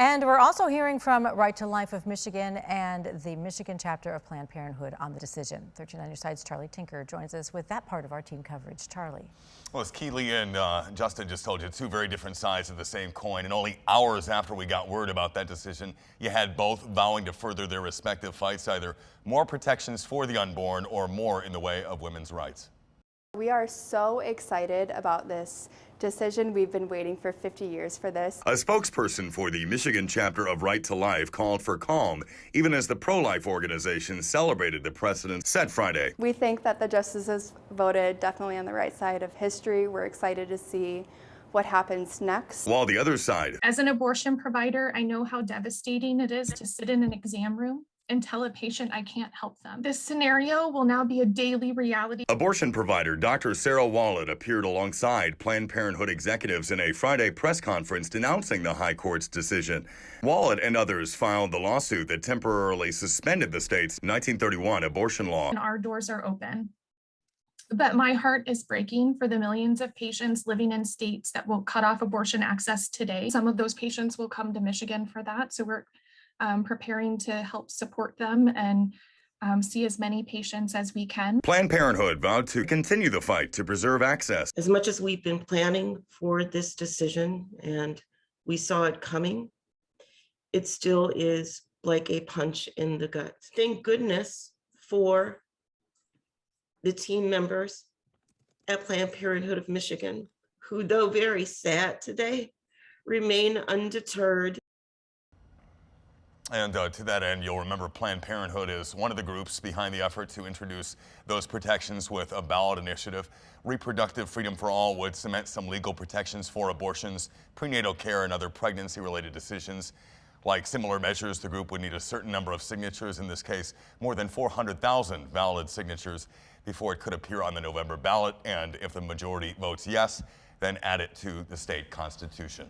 And we're also hearing from Right to Life of Michigan and the Michigan chapter of Planned Parenthood on the decision. 13 on your side's Charlie Tinker joins us with that part of our team coverage. Charlie. Well, as Keely and Justin just told you, two very different sides of the same coin. And only hours after we got word about that decision, you had both vowing to further their respective fights, either more protections for the unborn or more in the way of women's rights. We are so excited about this decision. We've been waiting for 50 years for this. A spokesperson for the Michigan chapter of Right to Life called for calm, even as the pro-life organization celebrated the precedent set Friday. We think that the justices voted definitely on the right side of history. We're excited to see what happens next. While the other side. As an abortion provider, I know how devastating it is to sit in an exam room and tell a patient I can't help them. This scenario will now be a daily reality. Abortion provider Dr. Sarah Wallet appeared alongside Planned Parenthood executives in a Friday press conference denouncing the High Court's decision. Wallet and others filed the lawsuit that temporarily suspended the state's 1931 abortion law. And our doors are open. But my heart is breaking for the millions of patients living in states that will cut off abortion access today. Some of those patients will come to Michigan for that. So we're preparing to help support them and see as many patients as we can. Planned Parenthood vowed to continue the fight to preserve access. As much as we've been planning for this decision and we saw it coming, it still is like a punch in the gut. Thank goodness for the team members at Planned Parenthood of Michigan, who, though very sad today, remain undeterred. And to that end, you'll remember Planned Parenthood is one of the groups behind the effort to introduce those protections with a ballot initiative. Reproductive freedom for all would cement some legal protections for abortions, prenatal care, and other pregnancy-related decisions. Like similar measures, the group would need a certain number of signatures, in this case, more than 400,000 valid signatures, before it could appear on the November ballot. And if the majority votes yes, then add it to the state constitution.